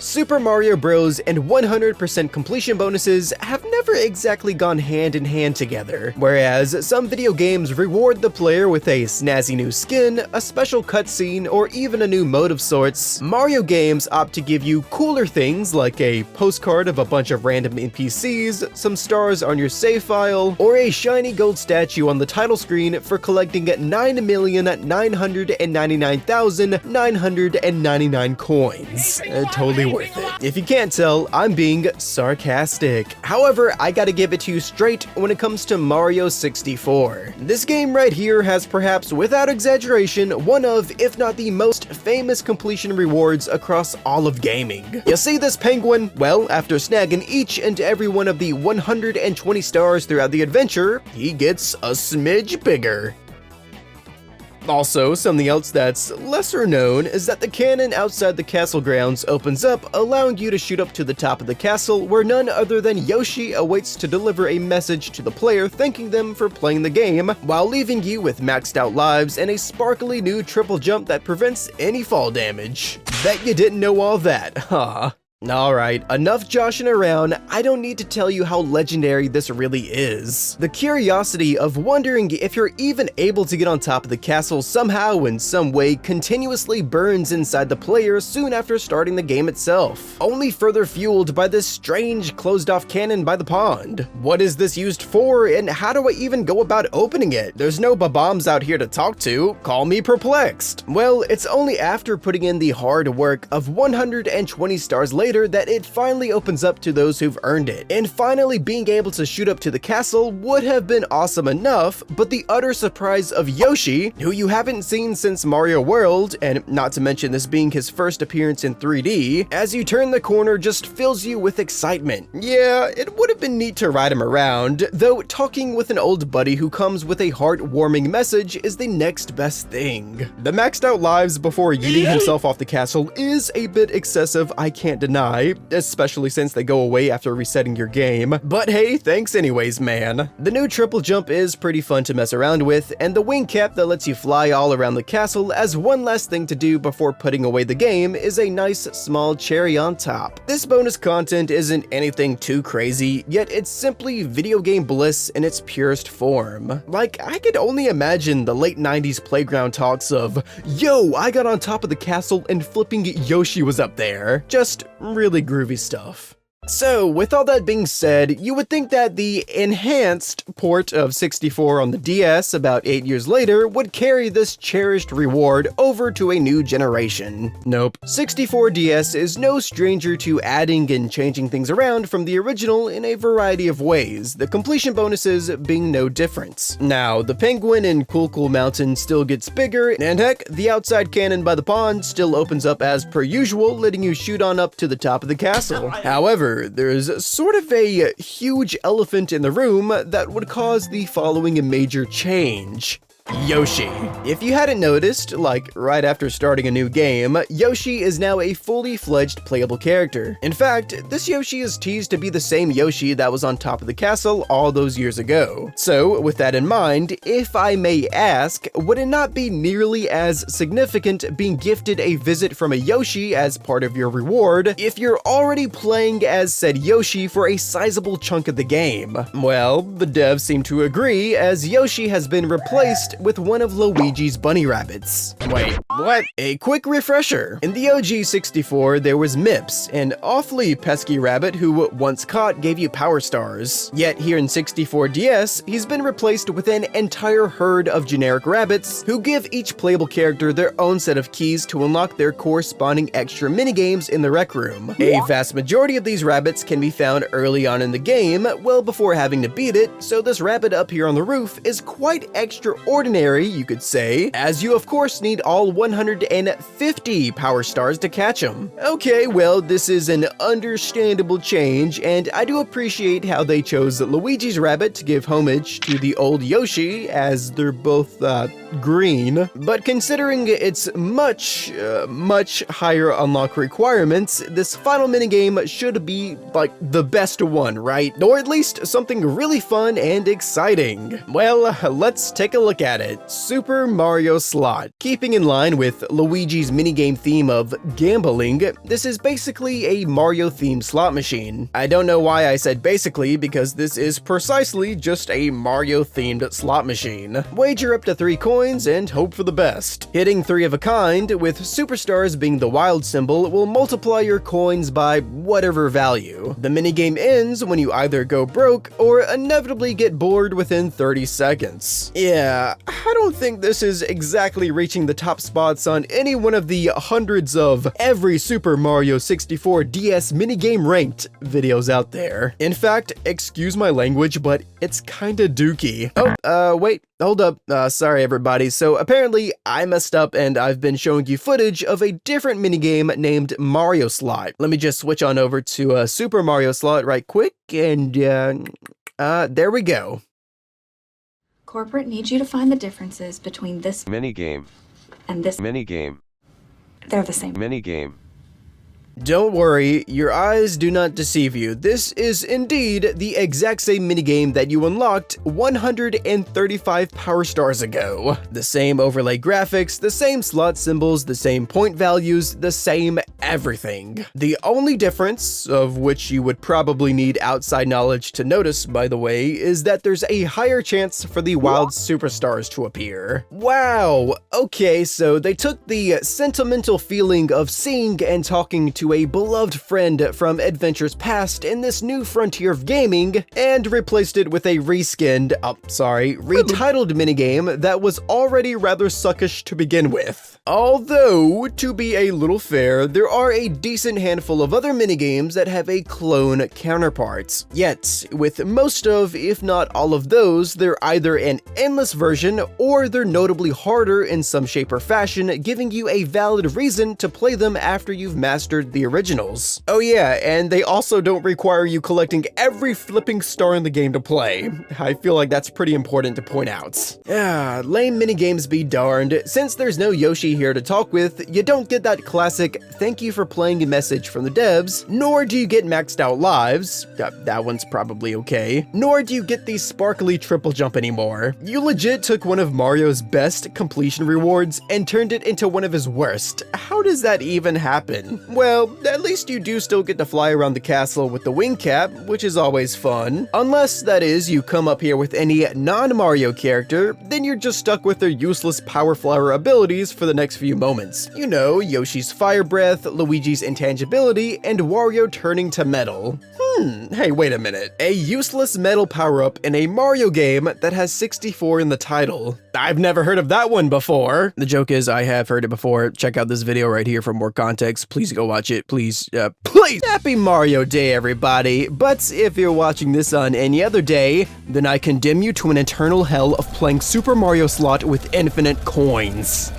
Super Mario Bros. And 100% completion bonuses have never exactly gone hand in hand together. Whereas some video games reward the player with a snazzy new skin, a special cutscene, or even a new mode of sorts, Mario games opt to give you cooler things like a postcard of a bunch of random NPCs, some stars on your save file, or a shiny gold statue on the title screen for collecting 9,999,999 coins. Totally worth it. If you can't tell, I'm being sarcastic. However, I gotta give it to you straight when it comes to Mario 64. This game right here has perhaps, without exaggeration, one of, if not the most famous completion rewards across all of gaming. You see this penguin? Well, after snagging each and every one of the 120 stars throughout the adventure, he gets a smidge bigger. Also, something else that's lesser known is that the cannon outside the castle grounds opens up, allowing you to shoot up to the top of the castle where none other than Yoshi awaits to deliver a message to the player thanking them for playing the game, while leaving you with maxed out lives and a sparkly new triple jump that prevents any fall damage. Bet you didn't know all that, huh? Alright, enough joshing around. I don't need to tell you how legendary this really is. The curiosity of wondering if you're even able to get on top of the castle somehow in some way continuously burns inside the player soon after starting the game itself, only further fueled by this strange closed-off cannon by the pond. What is this used for, and how do I even go about opening it? There's no babombs out here to talk to. Call me perplexed. Well, it's only after putting in the hard work of 120 stars later that it finally opens up to those who've earned it. And finally being able to shoot up to the castle would have been awesome enough, but the utter surprise of Yoshi, who you haven't seen since Mario World, and not to mention this being his first appearance in 3D, as you turn the corner just fills you with excitement. Yeah, it would have been neat to ride him around, though talking with an old buddy who comes with a heartwarming message is the next best thing. The maxed out lives before yeeting himself off the castle is a bit excessive, I can't deny, especially since they go away after resetting your game. But hey, thanks anyways, man. The new triple jump is pretty fun to mess around with, and the wing cap that lets you fly all around the castle as one last thing to do before putting away the game is a nice small cherry on top. This bonus content isn't anything too crazy, yet it's simply video game bliss in its purest form. Like, I could only imagine the late 90s playground talks of, yo, I got on top of the castle and flipping Yoshi was up there. Just really groovy stuff. So, with all that being said, you would think that the enhanced port of 64 on the DS about 8 years later would carry this cherished reward over to a new generation. Nope. 64 DS is no stranger to adding and changing things around from the original in a variety of ways, the completion bonuses being no different. Now, the penguin in Cool Cool Mountain still gets bigger, and heck, the outside cannon by the pond still opens up as per usual, letting you shoot on up to the top of the castle. However, there's sort of a huge elephant in the room that would cause the following major change. Yoshi. If you hadn't noticed, like right after starting a new game, Yoshi is now a fully fledged playable character. In fact, this Yoshi is teased to be the same Yoshi that was on top of the castle all those years ago. So, with that in mind, if I may ask, would it not be nearly as significant being gifted a visit from a Yoshi as part of your reward if you're already playing as said Yoshi for a sizable chunk of the game? Well, the devs seem to agree, as Yoshi has been replaced with one of Luigi's bunny rabbits. Wait, what? A quick refresher. In the OG 64, there was Mips, an awfully pesky rabbit who, once caught, gave you power stars. Yet here in 64 DS, he's been replaced with an entire herd of generic rabbits who give each playable character their own set of keys to unlock their corresponding extra minigames in the rec room. A vast majority of these rabbits can be found early on in the game, well before having to beat it, so this rabbit up here on the roof is quite extraordinary, you could say, as you of course need all 150 power stars to catch him. Okay, well, this is an understandable change, and I do appreciate how they chose Luigi's rabbit to give homage to the old Yoshi, as they're both, green. But considering its much higher unlock requirements, this final minigame should be, like, the best one, right? Or at least something really fun and exciting. Well, let's take a look at at it, Super Mario Slot. Keeping in line with Luigi's minigame theme of gambling, this is basically a Mario-themed slot machine. I don't know why I said basically, because this is precisely just a Mario-themed slot machine. Wager up to 3 coins and hope for the best. Hitting 3 of a kind, with superstars being the wild symbol, will multiply your coins by whatever value. The minigame ends when you either go broke or inevitably get bored within 30 seconds. Yeah, I don't think this is exactly reaching the top spots on any one of the hundreds of every Super Mario 64 DS minigame ranked videos out there. In fact, excuse my language, but it's kinda dookie. Oh, wait, hold up. Sorry everybody. So apparently I messed up and I've been showing you footage of a different minigame named Mario Slot. Let me just switch on over to Super Mario Slot right quick and there we go. Corporate needs you to find the differences between this minigame and this minigame. They're the same. Minigame. Don't worry, your eyes do not deceive you. This is indeed the exact same minigame that you unlocked 135 power stars ago. The same overlay graphics, the same slot symbols, the same point values, the same everything. The only difference, of which you would probably need outside knowledge to notice, by the way, is that there's a higher chance for the wild superstars to appear. Wow, okay, so they took the sentimental feeling of seeing and talking to a beloved friend from adventures past in this new frontier of gaming and replaced it with a retitled minigame that was already rather suckish to begin with. Although, to be a little fair, there are a decent handful of other minigames that have a clone counterpart. Yet, with most of, if not all of those, they're either an endless version or they're notably harder in some shape or fashion, giving you a valid reason to play them after you've mastered the originals. Oh yeah, and they also don't require you collecting every flipping star in the game to play. I feel like that's pretty important to point out. Lame minigames be darned. Since there's no Yoshi here to talk with, you don't get that classic "thank you for playing" message from the devs, nor do you get maxed out lives, that one's probably okay, nor do you get the sparkly triple jump anymore. You legit took one of Mario's best completion rewards and turned it into one of his worst. How does that even happen? Well, at least you do still get to fly around the castle with the wing cap, which is always fun. Unless, that is, you come up here with any non-Mario character, then you're just stuck with their useless power flower abilities for the next few moments. You know, Yoshi's fire breath, Luigi's intangibility, and Wario turning to metal. Hey, wait a minute. A useless metal power-up in a Mario game that has 64 in the title. I've never heard of that one before. The joke is, I have heard it before. Check out this video right here for more context. Please go watch it. Please. Happy Mario Day, everybody. But if you're watching this on any other day, then I condemn you to an eternal hell of playing Super Mario Slot with infinite coins.